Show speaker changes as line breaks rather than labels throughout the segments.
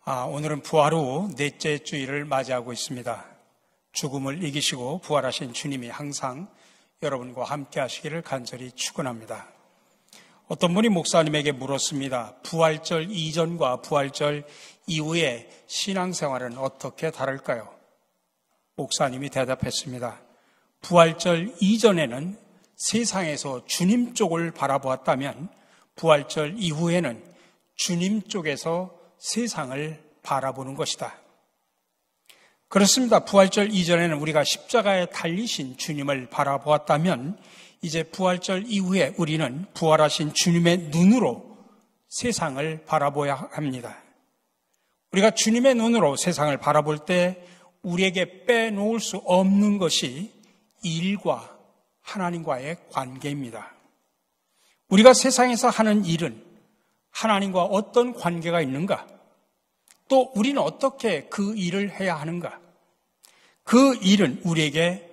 오늘은 부활 후 넷째 주일을 맞이하고 있습니다. 죽음을 이기시고 부활하신 주님이 항상 여러분과 함께 하시기를 간절히 축원합니다. 어떤 분이 목사님에게 물었습니다. 부활절 이전과 부활절 이후의 신앙생활은 어떻게 다를까요? 목사님이 대답했습니다. 부활절 이전에는 세상에서 주님 쪽을 바라보았다면 부활절 이후에는 주님 쪽에서 세상을 바라보는 것이다. 그렇습니다. 부활절 이전에는 우리가 십자가에 달리신 주님을 바라보았다면 이제 부활절 이후에 우리는 부활하신 주님의 눈으로 세상을 바라보아야 합니다. 우리가 주님의 눈으로 세상을 바라볼 때 우리에게 빼놓을 수 없는 것이 일과 하나님과의 관계입니다. 우리가 세상에서 하는 일은 하나님과 어떤 관계가 있는가? 또 우리는 어떻게 그 일을 해야 하는가? 그 일은 우리에게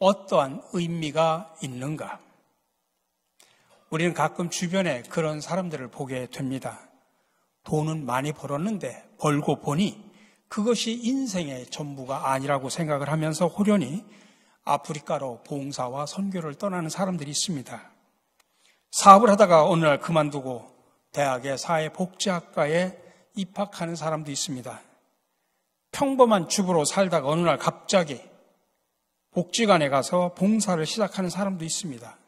어떠한 의미가 있는가? 우리는 가끔 주변에 그런 사람들을 보게 됩니다. 돈은 많이 벌었는데 벌고 보니 그것이 인생의 전부가 아니라고 생각을 하면서 호련히 아프리카로 봉사와 선교를 떠나는 사람들이 있습니다. 사업을 하다가 어느 날 그만두고 대학의 사회복지학과에 입학하는 사람도 있습니다. 평범한 주부로 살다가 어느 날 갑자기 복지관에 가서 봉사를 시작하는 사람도 있습니다.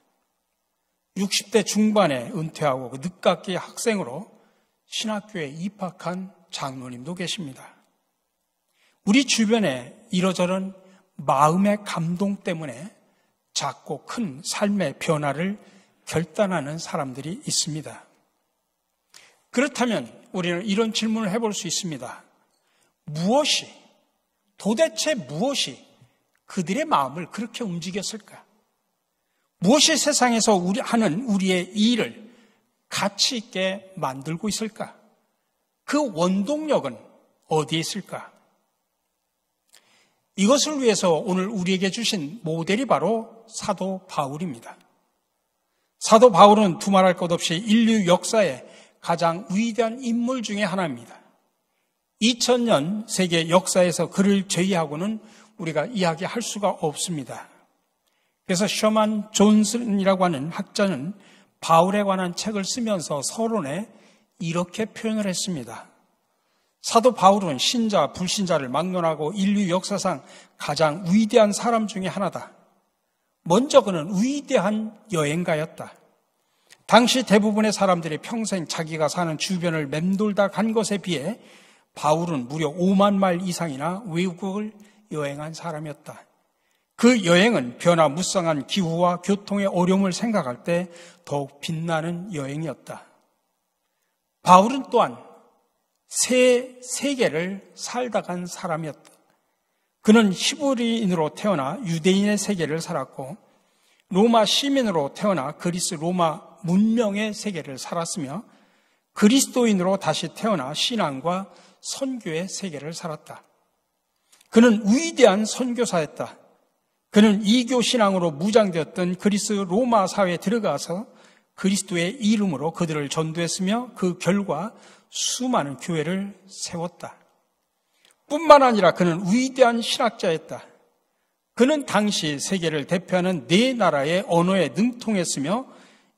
60대 중반에 은퇴하고 늦깎이 학생으로 신학교에 입학한 장로님도 계십니다. 우리 주변에 이러저런 마음의 감동 때문에 작고 큰 삶의 변화를 결단하는 사람들이 있습니다. 그렇다면 우리는 이런 질문을 해볼 수 있습니다. 도대체 무엇이 그들의 마음을 그렇게 움직였을까? 무엇이 세상에서 하는 우리의 일을 가치 있게 만들고 있을까? 그 원동력은 어디에 있을까? 이것을 위해서 오늘 우리에게 주신 모델이 바로 사도 바울입니다. 사도 바울은 두말할 것 없이 인류 역사에 가장 위대한 인물 중에 하나입니다. 2000년 세계 역사에서 그를 제외하고는 우리가 이야기할 수가 없습니다. 그래서 셔만 존슨이라고 하는 학자는 바울에 관한 책을 쓰면서 서론에 이렇게 표현을 했습니다. 사도 바울은 신자, 불신자를 막론하고 인류 역사상 가장 위대한 사람 중에 하나다. 먼저 그는 위대한 여행가였다. 당시 대부분의 사람들이 평생 자기가 사는 주변을 맴돌다 간 것에 비해 바울은 무려 5만 마일 이상이나 외국을 여행한 사람이었다. 그 여행은 변화무쌍한 기후와 교통의 어려움을 생각할 때 더욱 빛나는 여행이었다. 바울은 또한 새 세계를 살다 간 사람이었다. 그는 히브리인으로 태어나 유대인의 세계를 살았고 로마 시민으로 태어나 그리스 로마 문명의 세계를 살았으며 그리스도인으로 다시 태어나 신앙과 선교의 세계를 살았다. 그는 위대한 선교사였다. 그는 이교 신앙으로 무장되었던 그리스 로마 사회에 들어가서 그리스도의 이름으로 그들을 전도했으며 그 결과 수많은 교회를 세웠다. 뿐만 아니라 그는 위대한 신학자였다. 그는 당시 세계를 대표하는 네 나라의 언어에 능통했으며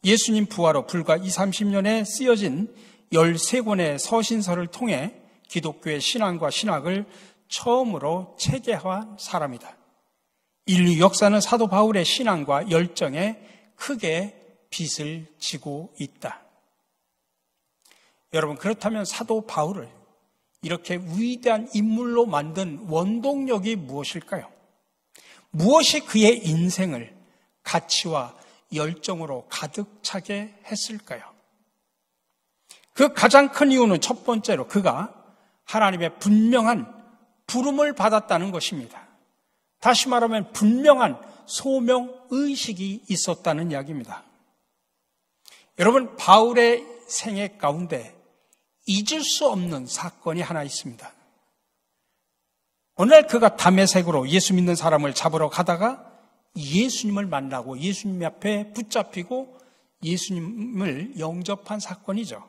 예수님 부활 후 불과 20-30년에 쓰여진 13권의 서신서를 통해 기독교의 신앙과 신학을 처음으로 체계화한 사람이다. 인류 역사는 사도 바울의 신앙과 열정에 크게 빚을 지고 있다. 여러분, 그렇다면 사도 바울을 이렇게 위대한 인물로 만든 원동력이 무엇일까요? 무엇이 그의 인생을 가치와 열정으로 가득 차게 했을까요? 그 가장 큰 이유는 첫 번째로 그가 하나님의 분명한 부름을 받았다는 것입니다. 다시 말하면 분명한 소명의식이 있었다는 이야기입니다. 여러분, 바울의 생애 가운데 잊을 수 없는 사건이 하나 있습니다. 어느 날 그가 다메섹으로 예수 믿는 사람을 잡으러 가다가 예수님을 만나고 예수님 앞에 붙잡히고 예수님을 영접한 사건이죠.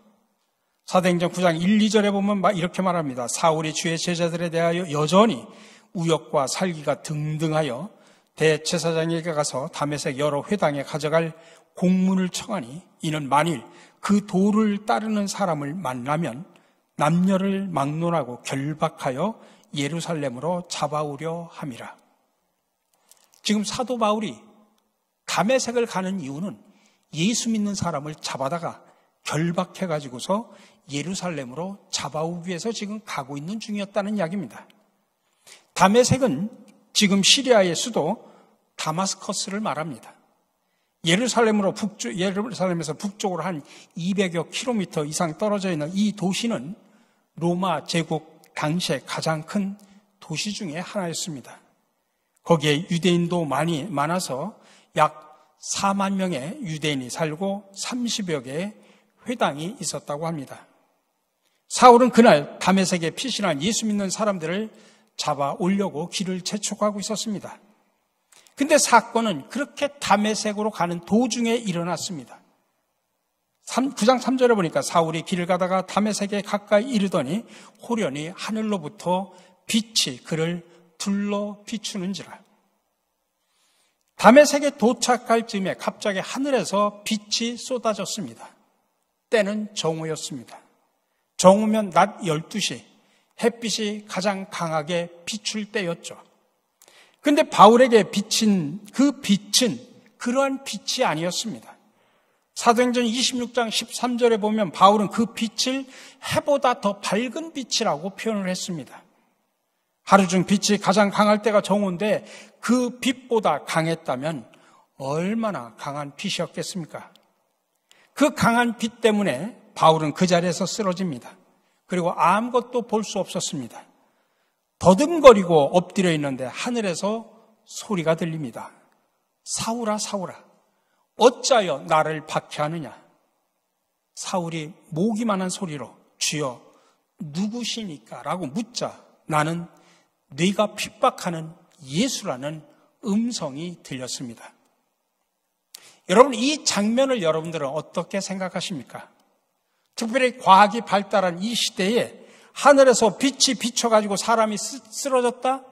사도행전 9장 1, 2절에 보면 이렇게 말합니다. 사울이 주의 제자들에 대하여 여전히 우역과 살기가 등등하여 대제사장에게 가서 다메섹 여러 회당에 가져갈 공문을 청하니 이는 만일 그 도를 따르는 사람을 만나면 남녀를 막론하고 결박하여 예루살렘으로 잡아오려 함이라. 지금 사도 바울이 다메섹을 가는 이유는 예수 믿는 사람을 잡아다가 결박해가지고서 예루살렘으로 잡아오기 위해서 지금 가고 있는 중이었다는 이야기입니다. 다메섹은 지금 시리아의 수도 다마스커스를 말합니다. 예루살렘에서 북쪽으로 한 200여 킬로미터 이상 떨어져 있는 이 도시는 로마 제국 당시에 가장 큰 도시 중에 하나였습니다. 거기에 유대인도 많아서 약 4만 명의 유대인이 살고 30여 개의 회당이 있었다고 합니다. 사울은 그날 다메섹에 피신한 예수 믿는 사람들을 잡아오려고 길을 재촉하고 있었습니다. 근데 사건은 그렇게 다메섹으로 가는 도중에 일어났습니다. 9장 3절에 보니까 사울이 길을 가다가 다메섹에 가까이 이르더니 호련히 하늘로부터 빛이 그를 둘러 비추는지라. 다메섹에 도착할 즈음에 갑자기 하늘에서 빛이 쏟아졌습니다. 때는 정오였습니다. 정오면 낮 12시, 햇빛이 가장 강하게 비출 때였죠. 근데 바울에게 비친 그 빛은 그러한 빛이 아니었습니다. 사도행전 26장 13절에 보면 바울은 그 빛을 해보다 더 밝은 빛이라고 표현을 했습니다. 하루 중 빛이 가장 강할 때가 정오인데 그 빛보다 강했다면 얼마나 강한 빛이었겠습니까? 그 강한 빛 때문에 바울은 그 자리에서 쓰러집니다. 그리고 아무것도 볼 수 없었습니다. 더듬거리고 엎드려 있는데 하늘에서 소리가 들립니다. 사울아, 사울아, 어찌하여 나를 박해하느냐? 사울이 모기만한 소리로 주여 누구시니까? 라고 묻자 나는 네가 핍박하는 예수라는 음성이 들렸습니다. 여러분, 이 장면을 여러분들은 어떻게 생각하십니까? 특별히 과학이 발달한 이 시대에 하늘에서 빛이 비춰가지고 사람이 쓰러졌다?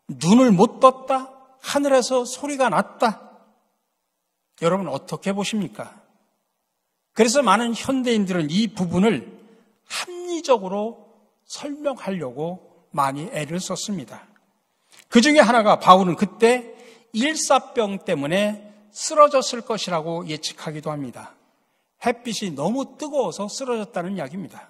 눈을 못 떴다? 하늘에서 소리가 났다? 여러분 어떻게 보십니까? 그래서 많은 현대인들은 이 부분을 합리적으로 설명하려고 많이 애를 썼습니다. 그 중에 하나가 바울은 그때 일사병 때문에 쓰러졌을 것이라고 예측하기도 합니다. 햇빛이 너무 뜨거워서 쓰러졌다는 이야기입니다.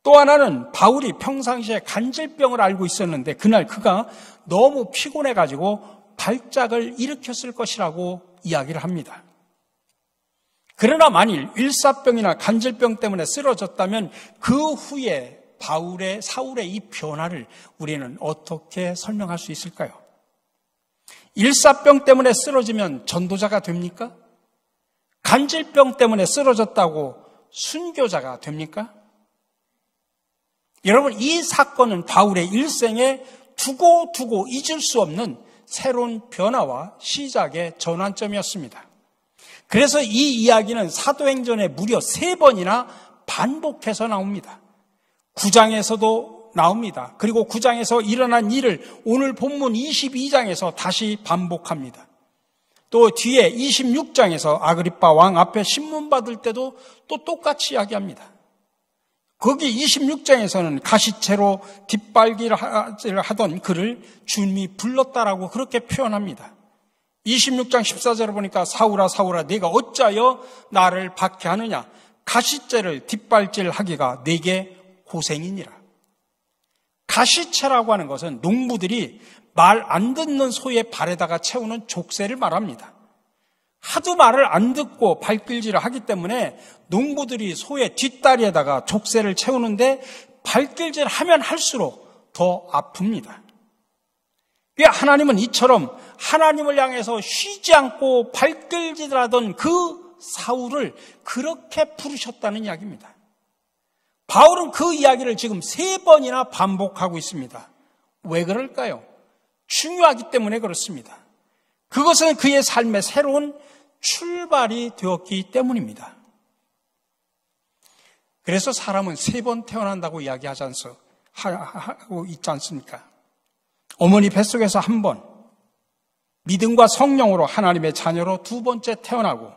또 하나는 바울이 평상시에 간질병을 앓고 있었는데 그날 그가 너무 피곤해가지고 발작을 일으켰을 것이라고 이야기를 합니다. 그러나 만일 일사병이나 간질병 때문에 쓰러졌다면 그 후에 사울의 이 변화를 우리는 어떻게 설명할 수 있을까요? 일사병 때문에 쓰러지면 전도자가 됩니까? 간질병 때문에 쓰러졌다고 순교자가 됩니까? 여러분, 이 사건은 바울의 일생에 두고 잊을 수 없는 새로운 변화와 시작의 전환점이었습니다. 그래서 이 이야기는 사도행전에 무려 3번이나 반복해서 나옵니다. 9장에서도 나옵니다. 그리고 9장에서 일어난 일을 오늘 본문 22장에서 다시 반복합니다. 또 뒤에 26장에서 아그리빠 왕 앞에 신문 받을 때도 또 똑같이 이야기합니다. 거기 26장에서는 가시채로 뒷발기를 하던 그를 주님이 불렀다라고 그렇게 표현합니다. 26장 14절을 보니까 사울아 사울아 네가 어찌하여 나를 박해하느냐? 가시채를 뒷발질하기가 네게 고생이니라. 가시채라고 하는 것은 농부들이 말 안 듣는 소의 발에다가 채우는 족쇄를 말합니다. 하도 말을 안 듣고 발길질을 하기 때문에 농부들이 소의 뒷다리에다가 족쇄를 채우는데 발길질을 하면 할수록 더 아픕니다. 하나님은 이처럼 하나님을 향해서 쉬지 않고 발길질하던 그 사울을 그렇게 부르셨다는 이야기입니다. 바울은 그 이야기를 지금 3번이나 반복하고 있습니다. 왜 그럴까요? 중요하기 때문에 그렇습니다. 그것은 그의 삶의 새로운 출발이 되었기 때문입니다. 그래서 사람은 3번 태어난다고 하고 있지 않습니까? 어머니 뱃속에서 1번, 믿음과 성령으로 하나님의 자녀로 2번째 태어나고,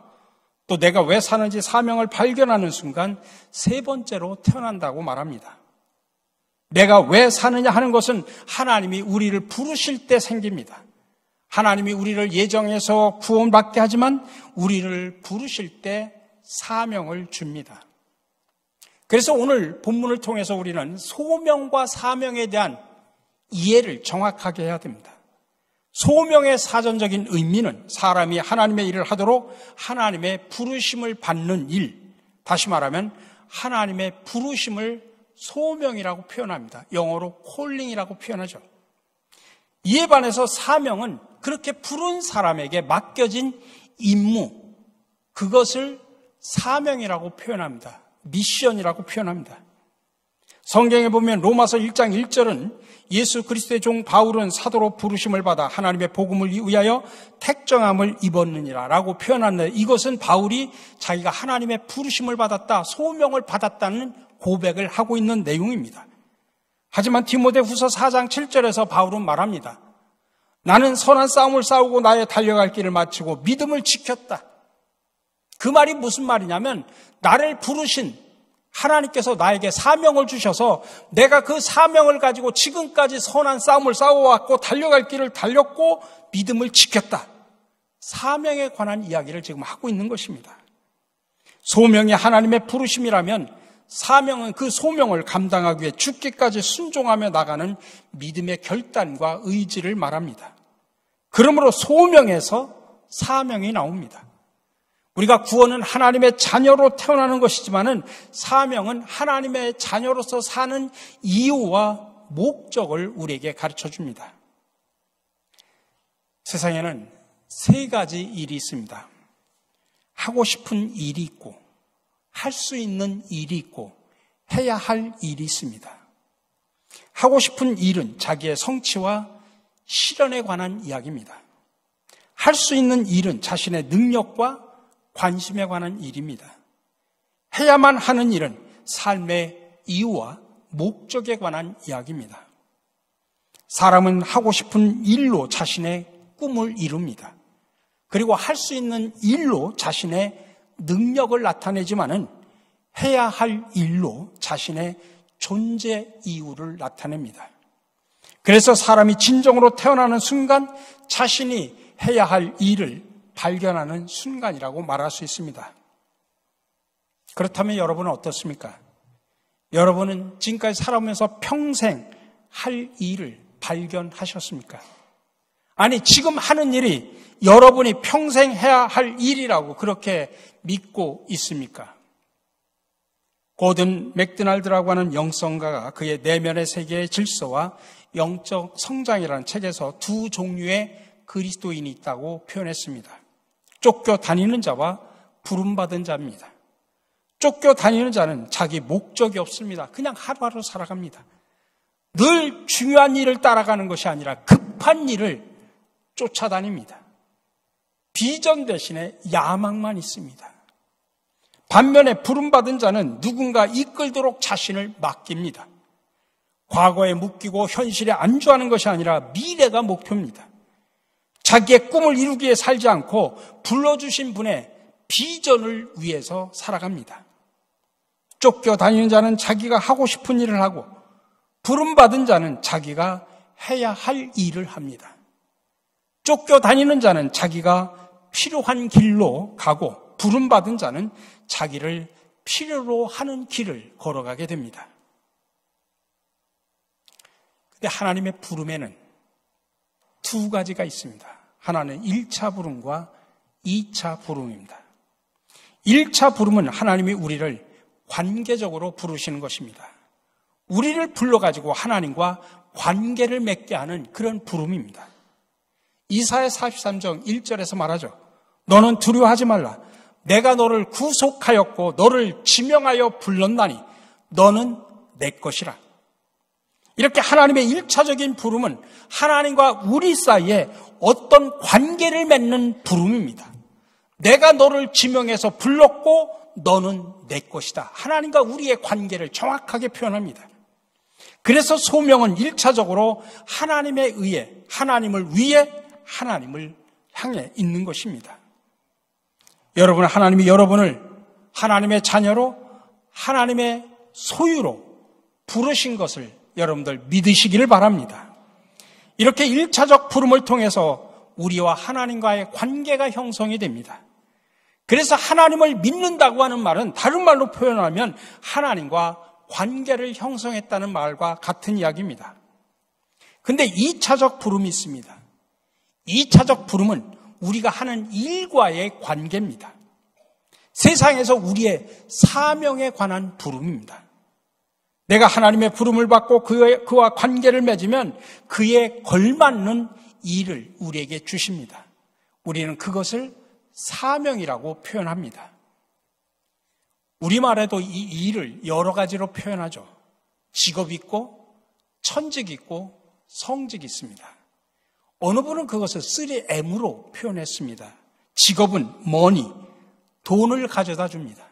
또 내가 왜 사는지 사명을 발견하는 순간 3번째로 태어난다고 말합니다. 내가 왜 사느냐 하는 것은 하나님이 우리를 부르실 때 생깁니다. 하나님이 우리를 예정해서 구원받게 하지만 우리를 부르실 때 사명을 줍니다. 그래서 오늘 본문을 통해서 우리는 소명과 사명에 대한 이해를 정확하게 해야 됩니다. 소명의 사전적인 의미는 사람이 하나님의 일을 하도록 하나님의 부르심을 받는 일, 다시 말하면 하나님의 부르심을 소명이라고 표현합니다. 영어로 calling이라고 표현하죠. 이에 반해서 사명은 그렇게 부른 사람에게 맡겨진 임무, 그것을 사명이라고 표현합니다. 미션이라고 표현합니다. 성경에 보면 로마서 1장 1절은 예수 그리스도의 종 바울은 사도로 부르심을 받아 하나님의 복음을 위하여 택정함을 입었느니라 라고 표현하는데, 이것은 바울이 자기가 하나님의 부르심을 받았다, 소명을 받았다는 고백을 하고 있는 내용입니다. 하지만 디모데후서 4장 7절에서 바울은 말합니다. 나는 선한 싸움을 싸우고 나의 달려갈 길을 마치고 믿음을 지켰다. 그 말이 무슨 말이냐면, 나를 부르신 하나님께서 나에게 사명을 주셔서 내가 그 사명을 가지고 지금까지 선한 싸움을 싸워왔고 달려갈 길을 달렸고 믿음을 지켰다. 사명에 관한 이야기를 지금 하고 있는 것입니다. 소명이 하나님의 부르심이라면 사명은 그 소명을 감당하기 위해 죽기까지 순종하며 나가는 믿음의 결단과 의지를 말합니다. 그러므로 소명에서 사명이 나옵니다. 우리가 구원은 하나님의 자녀로 태어나는 것이지만은 사명은 하나님의 자녀로서 사는 이유와 목적을 우리에게 가르쳐 줍니다. 세상에는 3가지 일이 있습니다. 하고 싶은 일이 있고, 할 수 있는 일이 있고, 해야 할 일이 있습니다. 하고 싶은 일은 자기의 성취와 실현에 관한 이야기입니다. 할 수 있는 일은 자신의 능력과 관심에 관한 일입니다. 해야만 하는 일은 삶의 이유와 목적에 관한 이야기입니다. 사람은 하고 싶은 일로 자신의 꿈을 이룹니다. 그리고 할 수 있는 일로 자신의 능력을 나타내지만은 해야 할 일로 자신의 존재 이유를 나타냅니다. 그래서 사람이 진정으로 태어나는 순간 자신이 해야 할 일을 발견하는 순간이라고 말할 수 있습니다. 그렇다면 여러분은 어떻습니까? 여러분은 지금까지 살아오면서 평생 할 일을 발견하셨습니까? 아니, 지금 하는 일이 여러분이 평생 해야 할 일이라고 그렇게 믿고 있습니까? 고든 맥도날드라고 하는 영성가가 그의 내면의 세계의 질서와 영적 성장이라는 책에서 2 종류의 그리스도인이 있다고 표현했습니다. 쫓겨다니는 자와 부름받은 자입니다. 쫓겨다니는 자는 자기 목적이 없습니다. 그냥 하루하루 살아갑니다. 늘 중요한 일을 따라가는 것이 아니라 급한 일을 쫓아다닙니다. 비전 대신에 야망만 있습니다. 반면에 부름받은 자는 누군가 이끌도록 자신을 맡깁니다. 과거에 묶이고 현실에 안주하는 것이 아니라 미래가 목표입니다. 자기의 꿈을 이루기 위해 살지 않고 불러주신 분의 비전을 위해서 살아갑니다. 쫓겨다니는 자는 자기가 하고 싶은 일을 하고, 부름받은 자는 자기가 해야 할 일을 합니다. 쫓겨다니는 자는 자기가 필요한 길로 가고, 부름받은 자는 자기를 필요로 하는 길을 걸어가게 됩니다. 근데 하나님의 부름에는 2가지가 있습니다. 하나는 1차 부름과 2차 부름입니다. 1차 부름은 하나님이 우리를 관계적으로 부르시는 것입니다. 우리를 불러가지고 하나님과 관계를 맺게 하는 그런 부름입니다. 이사야 43장 1절에서 말하죠. 너는 두려워하지 말라. 내가 너를 구속하였고 너를 지명하여 불렀나니 너는 내 것이라. 이렇게 하나님의 1차적인 부름은 하나님과 우리 사이에 어떤 관계를 맺는 부름입니다. 내가 너를 지명해서 불렀고 너는 내 것이다. 하나님과 우리의 관계를 정확하게 표현합니다. 그래서 소명은 1차적으로 하나님에 의해, 하나님을 위해, 하나님을 향해 있는 것입니다. 여러분, 하나님이 여러분을 하나님의 자녀로, 하나님의 소유로 부르신 것을 여러분들 믿으시기를 바랍니다. 이렇게 1차적 부름을 통해서 우리와 하나님과의 관계가 형성이 됩니다. 그래서 하나님을 믿는다고 하는 말은 다른 말로 표현하면 하나님과 관계를 형성했다는 말과 같은 이야기입니다. 근데 2차적 부름이 있습니다. 2차적 부름은 우리가 하는 일과의 관계입니다. 세상에서 우리의 사명에 관한 부름입니다. 내가 하나님의 부름을 받고 그와 관계를 맺으면 그에 걸맞는 일을 우리에게 주십니다. 우리는 그것을 사명이라고 표현합니다. 우리말에도 이 일을 여러 가지로 표현하죠. 직업 있고, 천직 있고, 성직 있습니다. 어느 분은 그것을 3M으로 표현했습니다. 직업은 money, 돈을 가져다 줍니다.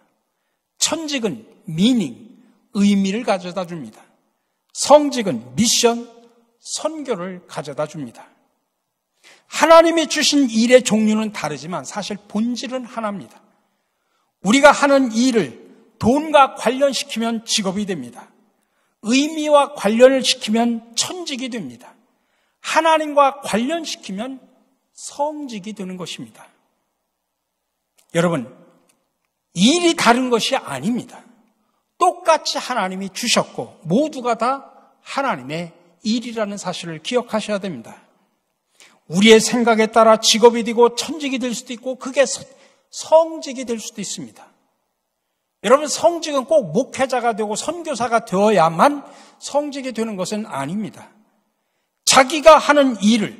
천직은 meaning, 의미를 가져다 줍니다. 성직은 미션, 선교를 가져다 줍니다. 하나님이 주신 일의 종류는 다르지만 사실 본질은 하나입니다. 우리가 하는 일을 돈과 관련시키면 직업이 됩니다. 의미와 관련을 시키면 천직이 됩니다. 하나님과 관련시키면 성직이 되는 것입니다. 여러분, 일이 다른 것이 아닙니다. 똑같이 하나님이 주셨고 모두가 다 하나님의 일이라는 사실을 기억하셔야 됩니다. 우리의 생각에 따라 직업이 되고 천직이 될 수도 있고 그게 성직이 될 수도 있습니다. 여러분, 성직은 꼭 목회자가 되고 선교사가 되어야만 성직이 되는 것은 아닙니다. 자기가 하는 일을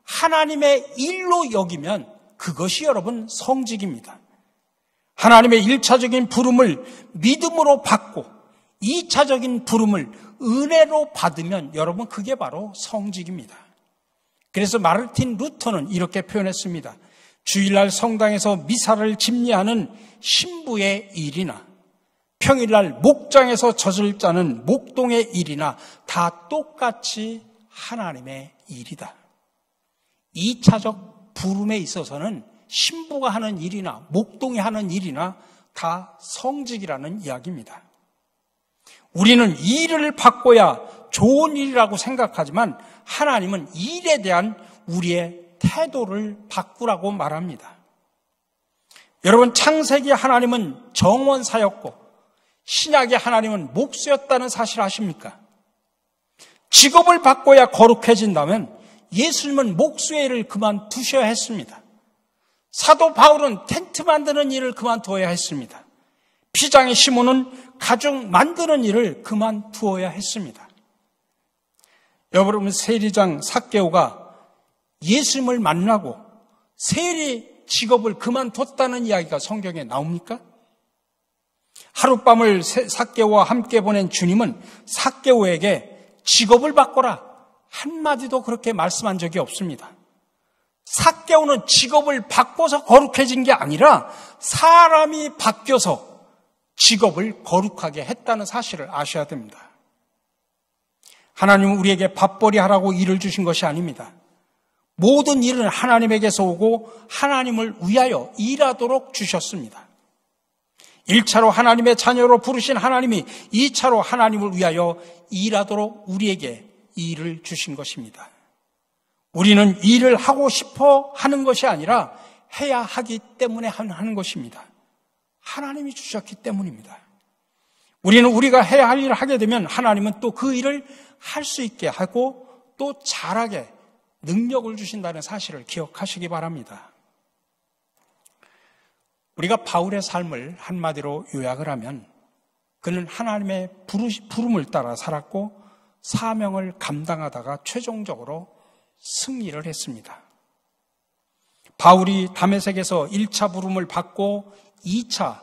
하나님의 일로 여기면 그것이 여러분 성직입니다. 하나님의 1차적인 부름을 믿음으로 받고 2차적인 부름을 은혜로 받으면 여러분 그게 바로 성직입니다. 그래서 마르틴 루터는 이렇게 표현했습니다. 주일날 성당에서 미사를 집례하는 신부의 일이나 평일날 목장에서 젖을 짜는 목동의 일이나 다 똑같이 하나님의 일이다. 2차적 부름에 있어서는 신부가 하는 일이나 목동이 하는 일이나 다 성직이라는 이야기입니다. 우리는 일을 바꿔야 좋은 일이라고 생각하지만 하나님은 일에 대한 우리의 태도를 바꾸라고 말합니다. 여러분, 창세기 하나님은 정원사였고 신약의 하나님은 목수였다는 사실 아십니까? 직업을 바꿔야 거룩해진다면 예수님은 목수의 일을 그만두셔야 했습니다. 사도 바울은 텐트 만드는 일을 그만두어야 했습니다. 피장의 시몬은 가죽 만드는 일을 그만두어야 했습니다. 여러분, 세리장 삭개오가 예수님을 만나고 세리 직업을 그만뒀다는 이야기가 성경에 나옵니까? 하룻밤을 삭개오와 함께 보낸 주님은 삭개오에게 직업을 바꿔라 한마디도 그렇게 말씀한 적이 없습니다. 삭개오는 직업을 바꿔서 거룩해진 게 아니라 사람이 바뀌어서 직업을 거룩하게 했다는 사실을 아셔야 됩니다. 하나님은 우리에게 밥벌이 하라고 일을 주신 것이 아닙니다. 모든 일은 하나님에게서 오고 하나님을 위하여 일하도록 주셨습니다. 1차로 하나님의 자녀로 부르신 하나님이 2차로 하나님을 위하여 일하도록 우리에게 일을 주신 것입니다. 우리는 일을 하고 싶어 하는 것이 아니라 해야 하기 때문에 하는 것입니다. 하나님이 주셨기 때문입니다. 우리는 우리가 해야 할 일을 하게 되면 하나님은 또 그 일을 할 수 있게 하고 또 잘하게 능력을 주신다는 사실을 기억하시기 바랍니다. 우리가 바울의 삶을 한마디로 요약을 하면 그는 하나님의 부름을 따라 살았고 사명을 감당하다가 최종적으로 승리를 했습니다. 바울이 다메섹에서 1차 부름을 받고 2차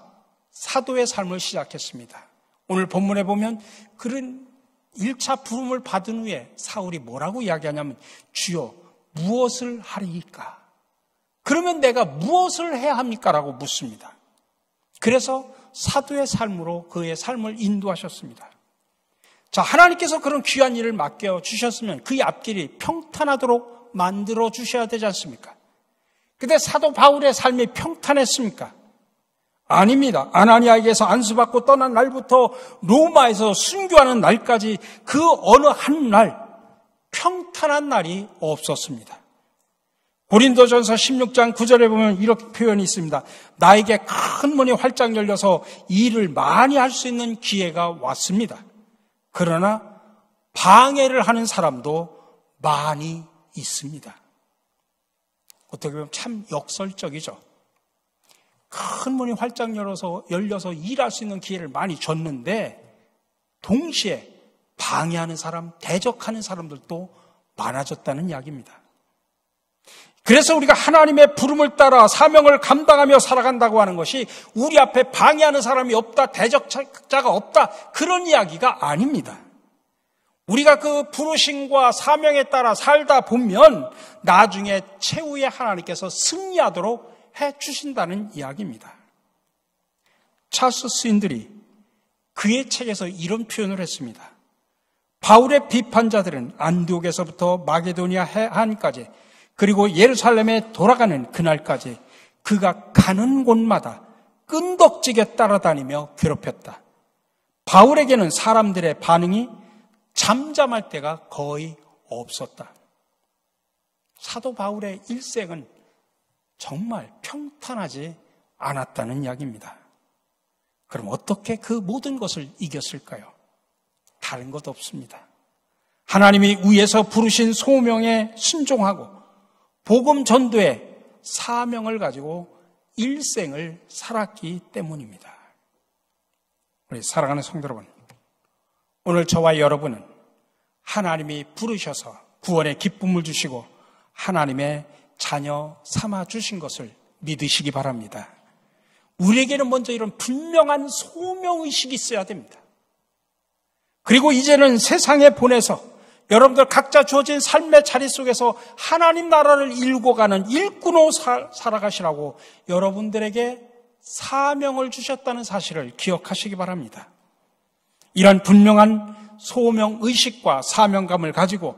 사도의 삶을 시작했습니다. 오늘 본문에 보면 그는 1차 부름을 받은 후에 사울이 뭐라고 이야기하냐면 주여 무엇을 하리이까? 그러면 내가 무엇을 해야 합니까? 라고 묻습니다. 그래서 사도의 삶으로 그의 삶을 인도하셨습니다. 자, 하나님께서 그런 귀한 일을 맡겨주셨으면 그의 앞길이 평탄하도록 만들어 주셔야 되지 않습니까? 근데 사도 바울의 삶이 평탄했습니까? 아닙니다. 아나니아에게서 안수받고 떠난 날부터 로마에서 순교하는 날까지 그 어느 한 날 평탄한 날이 없었습니다. 고린도전서 16장 9절에 보면 이렇게 표현이 있습니다. 나에게 큰 문이 활짝 열려서 일을 많이 할 수 있는 기회가 왔습니다. 그러나 방해를 하는 사람도 많이 있습니다. 어떻게 보면 참 역설적이죠. 큰 문이 활짝 열려서 일할 수 있는 기회를 많이 줬는데 동시에 방해하는 사람, 대적하는 사람들도 많아졌다는 이야기입니다. 그래서 우리가 하나님의 부름을 따라 사명을 감당하며 살아간다고 하는 것이 우리 앞에 방해하는 사람이 없다, 대적자가 없다, 그런 이야기가 아닙니다. 우리가 그 부르심과 사명에 따라 살다 보면 나중에 최후에 하나님께서 승리하도록 해주신다는 이야기입니다. 찰스 스윈들이 그의 책에서 이런 표현을 했습니다. 바울의 비판자들은 안디옥에서부터 마게도니아 해안까지 그리고 예루살렘에 돌아가는 그날까지 그가 가는 곳마다 끈덕지게 따라다니며 괴롭혔다. 바울에게는 사람들의 반응이 잠잠할 때가 거의 없었다. 사도 바울의 일생은 정말 평탄하지 않았다는 이야기입니다. 그럼 어떻게 그 모든 것을 이겼을까요? 다른 것 없습니다. 하나님이 위에서 부르신 소명에 순종하고 복음 전도의 사명을 가지고 일생을 살았기 때문입니다. 우리 사랑하는 성도 여러분, 오늘 저와 여러분은 하나님이 부르셔서 구원의 기쁨을 주시고 하나님의 자녀 삼아 주신 것을 믿으시기 바랍니다. 우리에게는 먼저 이런 분명한 소명의식이 있어야 됩니다. 그리고 이제는 세상에 보내서 여러분들 각자 주어진 삶의 자리 속에서 하나님 나라를 일구어 가는 일꾼으로 살아가시라고 여러분들에게 사명을 주셨다는 사실을 기억하시기 바랍니다. 이런 분명한 소명의식과 사명감을 가지고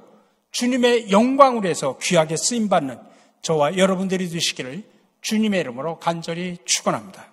주님의 영광을 위해서 귀하게 쓰임받는 저와 여러분들이 되시기를 주님의 이름으로 간절히 축원합니다.